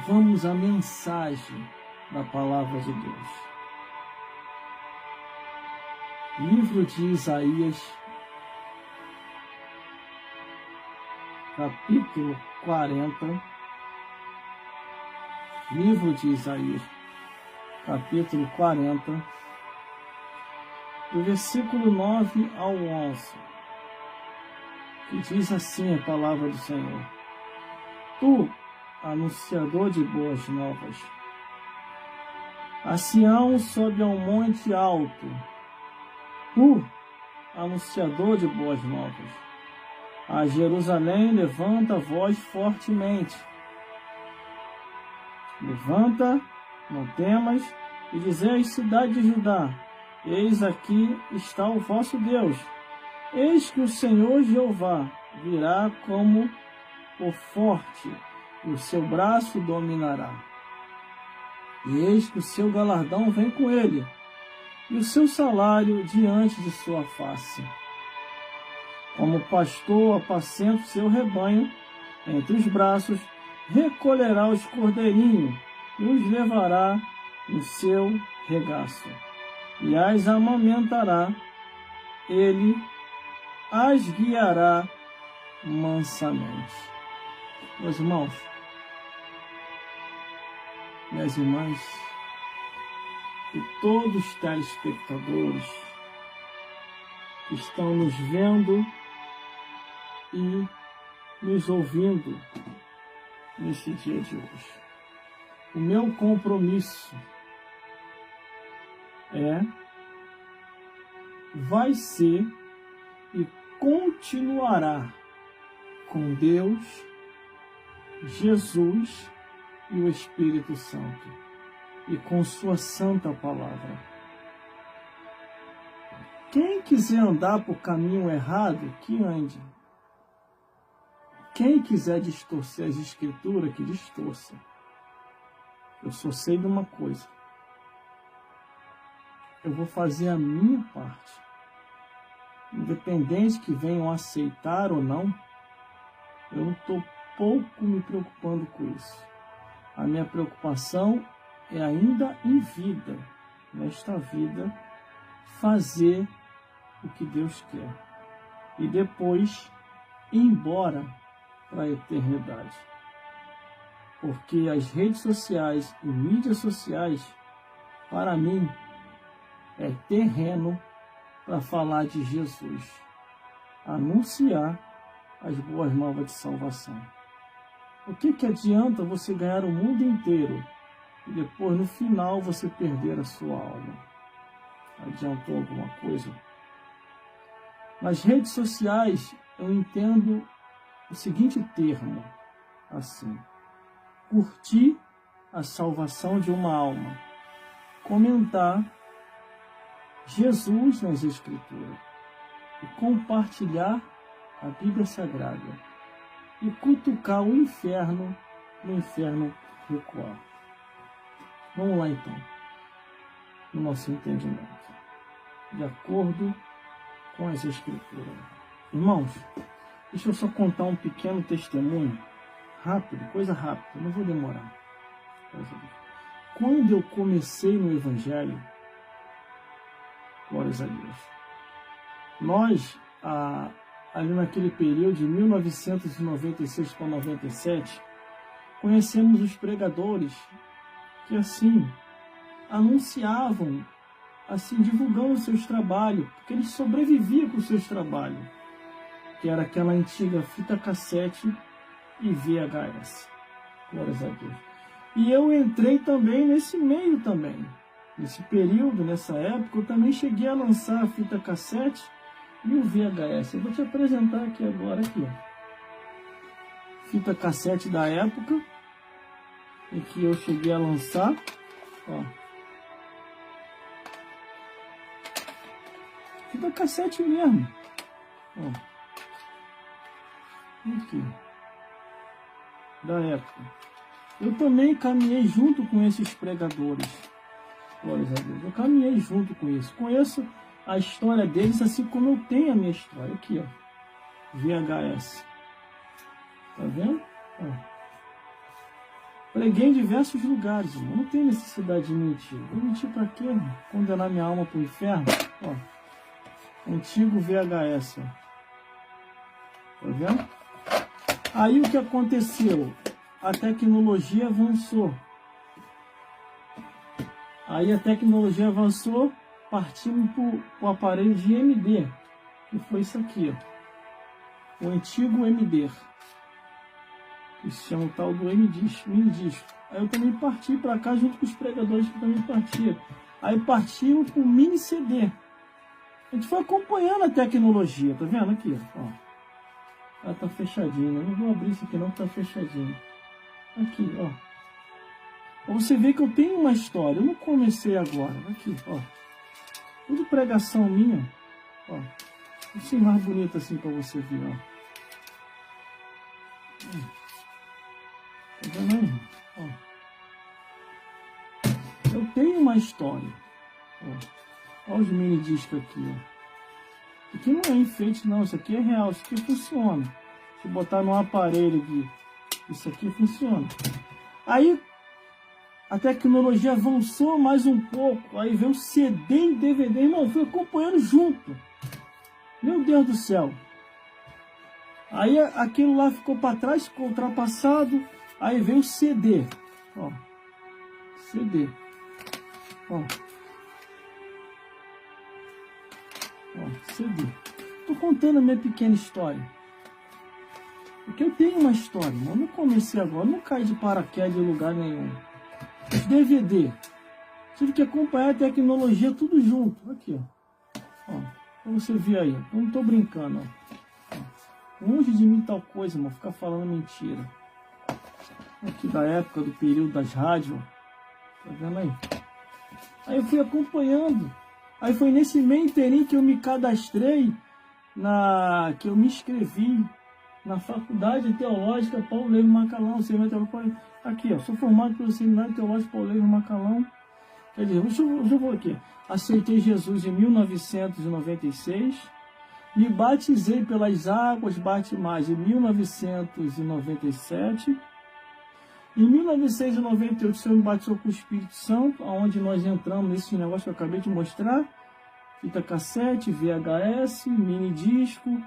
vamos à mensagem da Palavra de Deus. Livro de Isaías, capítulo 40. Livro de Isaías, capítulo 40, do versículo 9 ao 11, que diz assim a palavra do Senhor: Tu, anunciador de boas novas, a Sião sobe ao monte alto. Tu, anunciador de boas novas, a Jerusalém levanta a voz fortemente. Levanta, não temas, e dizei, cidade de Judá: eis aqui está o vosso Deus. Eis que o Senhor Jeová virá como o forte, e o seu braço dominará. E eis que o seu galardão vem com ele, e o seu salário diante de sua face. Como pastor apacenta o seu rebanho, entre os braços recolherá os cordeirinhos e os levará no seu regaço, e as amamentará, ele as guiará mansamente. Meus irmãos, minhas irmãs, e todos os telespectadores que estão nos vendo e nos ouvindo nesse dia de hoje. O meu compromisso vai ser e continuará com Deus, Jesus e o Espírito Santo, e com sua santa palavra. Quem quiser andar por caminho errado, que ande. Quem quiser distorcer as escrituras, que distorça. Eu só sei de uma coisa: eu vou fazer a minha parte. Independente que venham aceitar ou não, eu não estou pouco me preocupando com isso. A minha preocupação é ainda em vida, nesta vida, fazer o que Deus quer. E depois ir embora para a eternidade. Porque as redes sociais e mídias sociais, para mim, é terreno para falar de Jesus, anunciar as boas novas de salvação. O que adianta você ganhar o mundo inteiro e depois, no final, você perder a sua alma? Adiantou alguma coisa? Nas redes sociais, eu entendo o seguinte termo, assim: curtir a salvação de uma alma, comentar Jesus nas Escrituras, e compartilhar a Bíblia Sagrada, e cutucar o inferno, no inferno recuar. Vamos lá então, no nosso entendimento, de acordo com as Escrituras. Irmãos, deixa eu só contar um pequeno testemunho, rápido, coisa rápida, não vou demorar. Quando eu comecei no Evangelho, glórias a Deus, nós, ali naquele período de 1996 para 97, conhecemos os pregadores que assim anunciavam, assim divulgando seus trabalhos, porque eles sobreviviam com seus trabalhos, que era aquela antiga fita cassete e VHS. Glórias a Deus. E eu entrei também nesse meio também. Nesse período, nessa época, eu também cheguei a lançar a fita cassete e o VHS. Eu vou te apresentar aqui agora, aqui, ó. Fita cassete da época, em que eu cheguei a lançar, ó. Fita cassete mesmo, ó. Aqui, da época. Eu também caminhei junto com esses pregadores. Glórias a Deus. Eu caminhei junto com isso. Conheço a história deles assim como eu tenho a minha história. Aqui, ó. VHS. Tá vendo? Ó. Preguei em diversos lugares, irmão. Não tem necessidade de mentir. Vou mentir para quê, irmão? Condenar minha alma para o inferno? Ó, antigo VHS, ó. Tá vendo? Aí o que aconteceu? A tecnologia avançou. Aí a tecnologia avançou, partimos para o aparelho de MD, que foi isso aqui, ó. O antigo MD, que se chama o tal do mini-disco. Aí eu também parti para cá junto com os pregadores que também partiram. Aí partimos para o mini CD. A gente foi acompanhando a tecnologia, tá vendo aqui, ó. Ela tá fechadinha, eu não vou abrir isso aqui não, tá fechadinho. Aqui, ó. Pra você ver que eu tenho uma história, eu não comecei agora. Aqui, ó. Tudo pregação minha, ó. Assim mais bonito assim pra você ver, ó. Tá vendo aí? Ó. Eu tenho uma história. Ó. Olha os mini discos aqui, ó. Isso aqui não é enfeite não, isso aqui é real, isso aqui funciona. Se botar no aparelho aqui, isso aqui funciona. Aí a tecnologia avançou mais um pouco, aí veio o CD e DVD, irmão, eu fui acompanhando junto. Meu Deus do céu. Aí aquilo lá ficou para trás, ficou ultrapassado, aí veio o CD. Ó. CD. Ó. Ó, CD. Tô contando a minha pequena história. Porque eu tenho uma história, eu não comecei agora, não caí de paraquedas em lugar nenhum. Os DVD. Tive que acompanhar a tecnologia tudo junto. Aqui, ó. Pra você ver aí. Eu não tô brincando, ó. Longe de mim tal coisa, mano. Ficar falando mentira. Aqui da época, do período das rádios. Tá vendo aí? Aí eu fui acompanhando. Aí foi nesse meio inteirinho que eu me cadastrei, que eu me inscrevi na Faculdade Teológica Paulo Levi Macalão. Aqui, ó, sou formado pelo Seminário Teológico Paulo Levi Macalão. Quer dizer, deixa eu vou aqui. Aceitei Jesus em 1996. Me batizei pelas águas batismais em 1997. Em 1998, o Senhor me batizou com o Espírito Santo, onde nós entramos nesse negócio que eu acabei de mostrar. Fita cassete, VHS, mini disco,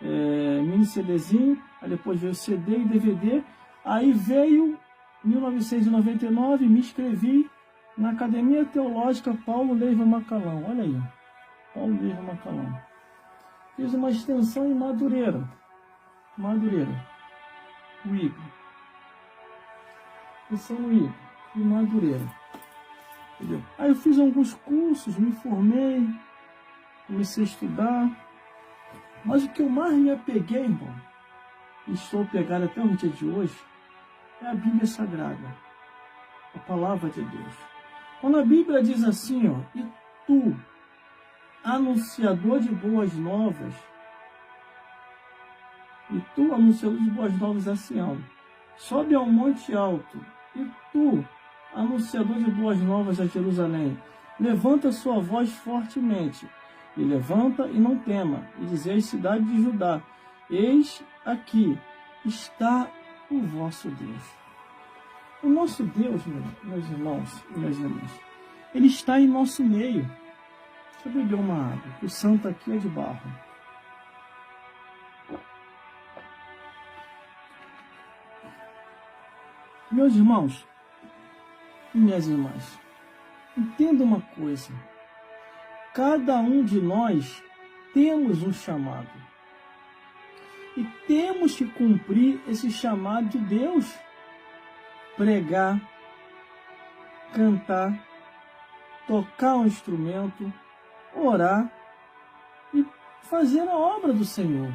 mini CDzinho. Aí depois veio CD e DVD. Aí veio 1999, me inscrevi na Academia Teológica Paulo Levi Macalão. Olha aí, Paulo Levi Macalão. Fiz uma extensão em Madureira. Uíbe. Extensão Uíbe, em Madureira. Entendeu? Aí eu fiz alguns cursos, me formei, comecei a estudar. Mas o que eu mais me apeguei, irmão, e estou pegado até o dia de hoje, é a Bíblia Sagrada, a Palavra de Deus. Quando a Bíblia diz assim, ó, e tu, anunciador de boas novas, a Sião, sobe ao monte alto, e tu, anunciador de boas novas a Jerusalém, levanta sua voz fortemente, e levanta e não tema, e dizeis, cidade de Judá, eis aqui está o vosso Deus. O nosso Deus, meus irmãos e minhas irmãs, Ele está em nosso meio. Deixa eu beber uma água, que o santo aqui é de barro. Meus irmãos e minhas irmãs, entenda uma coisa. Cada um de nós temos um chamado. E temos que cumprir esse chamado de Deus. Pregar, cantar, tocar um instrumento, orar e fazer a obra do Senhor.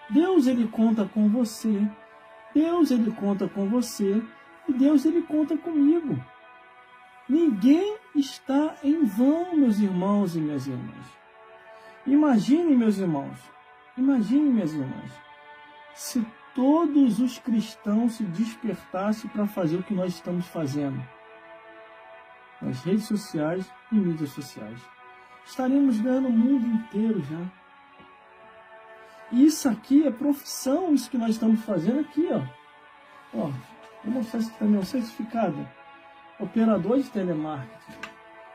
Deus, Ele conta com você. Deus, Ele conta com você. E Deus, Ele conta comigo. Ninguém está em vão, meus irmãos e minhas irmãs. Imagine, meus irmãos, imagine, minhas irmãs, se todos os cristãos se despertassem para fazer o que nós estamos fazendo nas redes sociais e mídias sociais. Estaremos ganhando o mundo inteiro já. E isso aqui é profissão, isso que nós estamos fazendo aqui, ó. Vou mostrar isso aqui também, o certificado. Operador de telemarketing.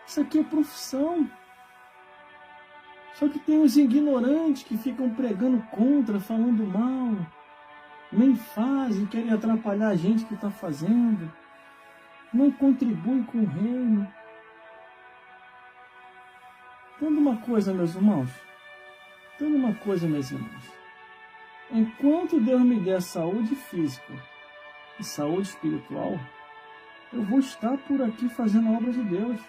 Isso aqui é profissão. Só que tem os ignorantes que ficam pregando contra, falando mal. Nem fazem, querem atrapalhar a gente que está fazendo. Não contribui com o reino. Entenda uma coisa, meus irmãos. Entenda uma coisa, meus irmãos. Enquanto Deus me der saúde física e saúde espiritual, eu vou estar por aqui fazendo a obra de Deus.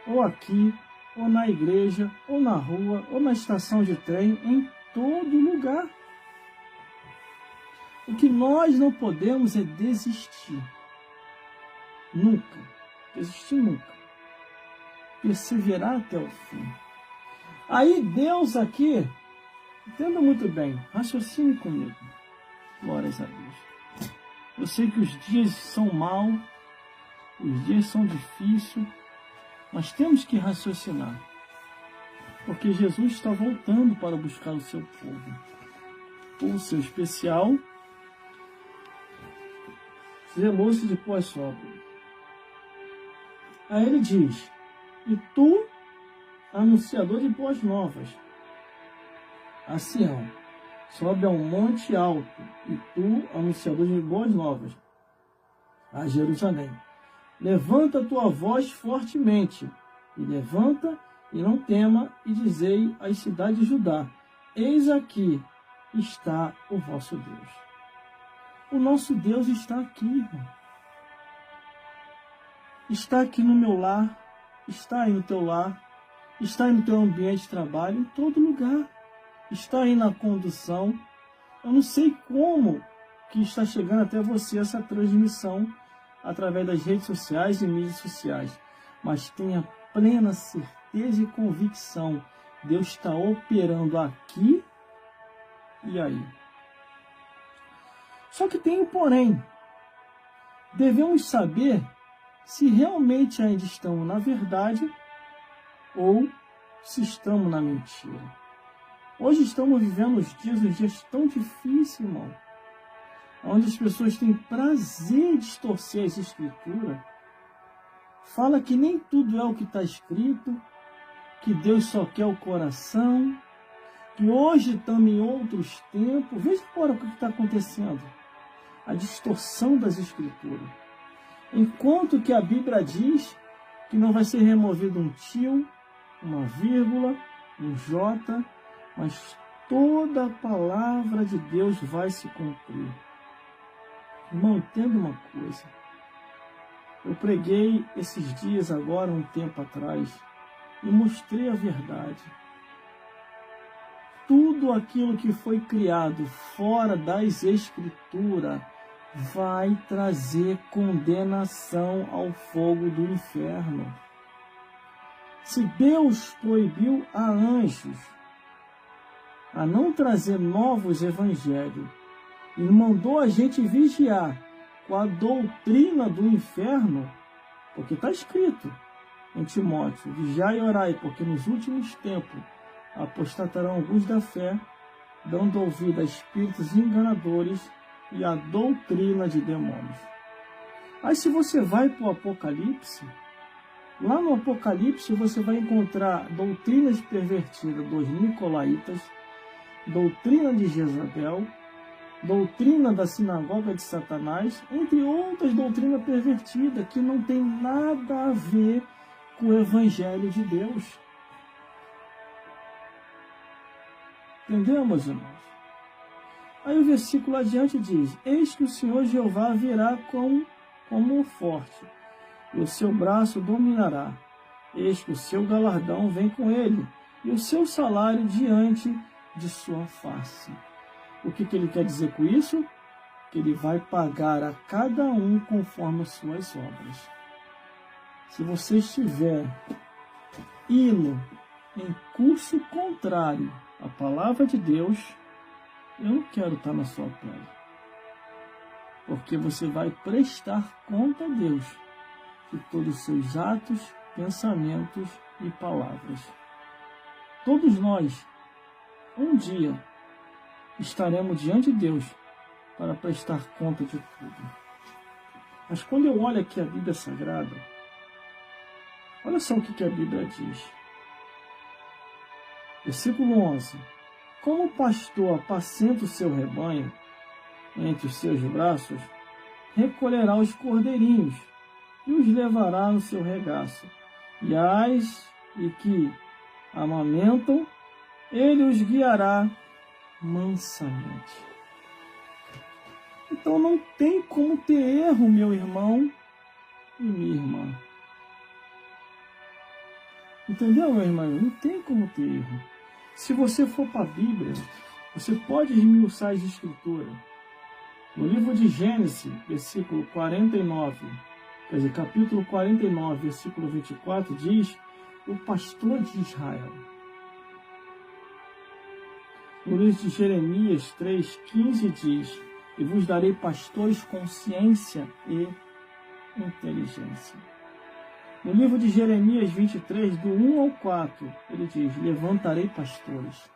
Ou aqui, ou na igreja, ou na rua, ou na estação de trem, em todo lugar. O que nós não podemos é desistir. Nunca. Desistir nunca. Perseverar até o fim. Aí Deus aqui, entenda muito bem, raciocine comigo. Glórias a Deus. Eu sei que os dias são maus, os dias são difíceis, mas temos que raciocinar. Porque Jesus está voltando para buscar o seu povo. O seu especial, zeloso de pós-obra. Aí ele diz, e tu, anunciador de boas novas, a Sião, sobe a um monte alto, e tu, anunciador de boas novas, a Jerusalém, levanta a tua voz fortemente, e levanta e não tema, e dizei às cidades de Judá, eis aqui está o vosso Deus. O nosso Deus está aqui, irmão. Está aqui no meu lar, está aí no teu lar, está aí no teu ambiente de trabalho, em todo lugar. Está aí na condução. Eu não sei como que está chegando até você essa transmissão através das redes sociais e mídias sociais. Mas tenha plena certeza e convicção. Deus está operando aqui e aí. Só que tem um porém. Devemos saber se realmente ainda estamos na verdade ou se estamos na mentira. Hoje estamos vivendo uns dias tão difíceis, irmão, onde as pessoas têm prazer em distorcer as escrituras, fala que nem tudo é o que está escrito, que Deus só quer o coração, que hoje estamos em outros tempos. Veja agora o que está acontecendo. A distorção das escrituras. Enquanto que a Bíblia diz que não vai ser removido um tio, uma vírgula, um J, mas toda a palavra de Deus vai se cumprir. Irmão, entenda uma coisa. Eu preguei esses dias agora, um tempo atrás, e mostrei a verdade. Tudo aquilo que foi criado fora das Escrituras vai trazer condenação ao fogo do inferno. Se Deus proibiu a anjos a não trazer novos evangelhos e mandou a gente vigiar com a doutrina do inferno, porque está escrito em Timóteo, vigiai e orai, porque nos últimos tempos apostatarão alguns da fé, dando ouvido a espíritos enganadores e a doutrina de demônios. Aí se você vai para o Apocalipse, lá no Apocalipse você vai encontrar doutrinas pervertidas dos nicolaítas, doutrina de Jezabel, doutrina da sinagoga de Satanás, entre outras doutrinas pervertidas que não tem nada a ver com o Evangelho de Deus. Entendeu, meus irmãos? Aí o versículo adiante diz, eis que o Senhor Jeová virá como o forte, e o seu braço dominará. Eis que o seu galardão vem com ele, e o seu salário diante de sua face. O que ele quer dizer com isso? Que ele vai pagar a cada um conforme as suas obras. Se você estiver indo em curso contrário à palavra de Deus, eu não quero estar na sua pele. Porque você vai prestar conta a Deus de todos os seus atos, pensamentos e palavras. Todos nós, um dia, estaremos diante de Deus para prestar conta de tudo. Mas quando eu olho aqui a Bíblia Sagrada, olha só o que a Bíblia diz. Versículo 11. Como o pastor apacenta o seu rebanho entre os seus braços, recolherá os cordeirinhos e os levará no seu regaço. E as que amamentam, ele os guiará mansamente. Então não tem como ter erro, meu irmão e minha irmã. Entendeu, meu irmão? Não tem como ter erro. Se você for para a Bíblia, você pode esmiuçar as Escrituras. No livro de Gênesis, versículo 49, quer dizer, capítulo 49, versículo 24, diz o pastor de Israel. No livro de Jeremias 3,15 diz: e vos darei pastores com ciência e inteligência. No livro de Jeremias 23, do 1 ao 4, ele diz: levantarei pastores.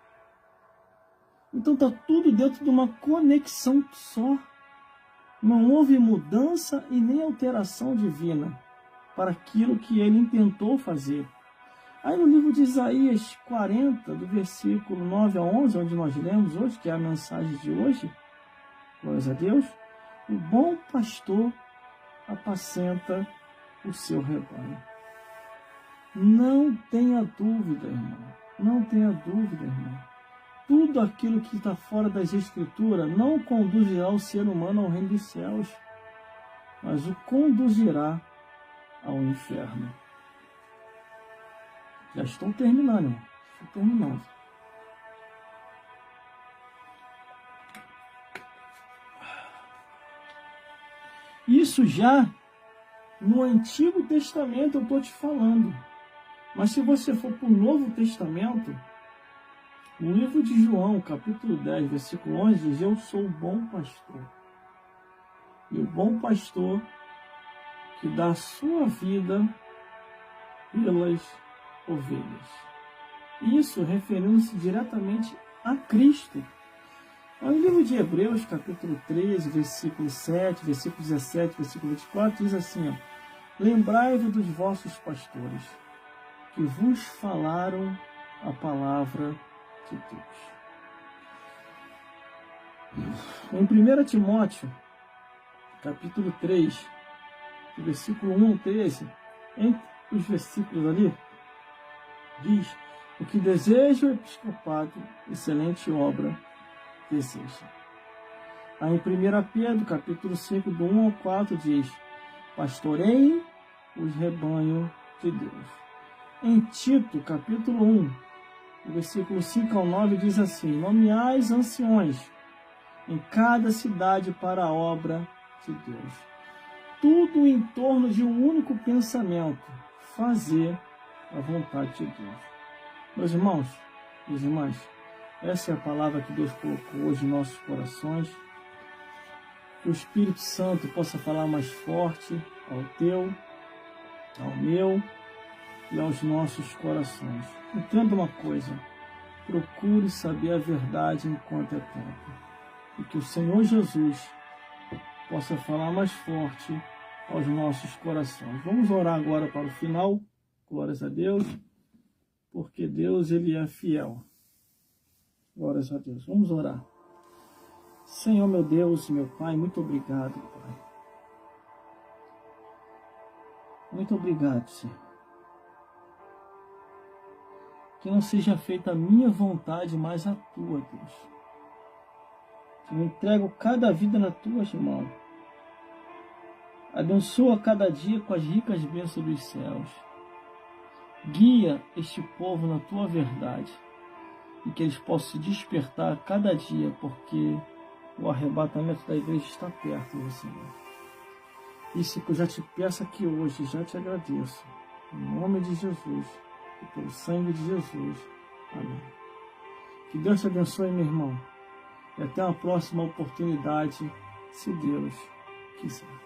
Então está tudo dentro de uma conexão só. Não houve mudança e nem alteração divina para aquilo que ele intentou fazer. Aí no livro de Isaías 40, do versículo 9 a 11, onde nós lemos hoje, que é a mensagem de hoje, glórias a Deus, o bom pastor apacenta o seu rebanho. Não tenha dúvida, irmão. Não tenha dúvida, irmão. Tudo aquilo que está fora das Escrituras não conduzirá o ser humano ao reino dos céus, mas o conduzirá ao inferno. Já estou terminando, irmão. Estou terminando. Isso já no Antigo Testamento eu estou te falando. Mas se você for para o Novo Testamento, no livro de João, capítulo 10, versículo 11, diz: eu sou o bom pastor. E o bom pastor que dá a sua vida pelas ovelhas. Isso referindo-se diretamente a Cristo. No livro de Hebreus, capítulo 13, versículo 7, versículo 17, versículo 24, diz assim: ó, lembrai-vos dos vossos pastores, que vos falaram a palavra de Deus. Em 1 Timóteo, capítulo 3, versículo 1 ao 13, entre os versículos ali, diz: o que deseja o episcopado, excelente obra deseja. Aí em 1 Pedro, capítulo 5, do 1 ao 4, diz: pastoreiem os rebanhos de Deus. Em Tito, capítulo 1, versículo 5 ao 9, diz assim: nomeais anciões em cada cidade para a obra de Deus. Tudo em torno de um único pensamento: fazer a vontade de Deus. Meus irmãos, minhas irmãs, essa é a palavra que Deus colocou hoje em nossos corações. Que o Espírito Santo possa falar mais forte ao teu, ao meu e aos nossos corações. Entenda uma coisa: procure saber a verdade enquanto é tempo. E que o Senhor Jesus possa falar mais forte aos nossos corações. Vamos orar agora para o final. Glórias a Deus, porque Deus, Ele é fiel. Glórias a Deus. Vamos orar. Senhor, meu Deus e meu Pai, muito obrigado, Pai. Muito obrigado, Senhor. Que não seja feita a minha vontade, mas a Tua, Deus. Eu entrego cada vida nas Tuas mãos. Abençoa cada dia com as ricas bênçãos dos céus. Guia este povo na Tua verdade. E que eles possam se despertar a cada dia, porque o arrebatamento da igreja está perto, meu Senhor. Isso que eu já te peço aqui hoje, já te agradeço. Em nome de Jesus e pelo sangue de Jesus. Amém. Que Deus te abençoe, meu irmão. E até a próxima oportunidade, se Deus quiser.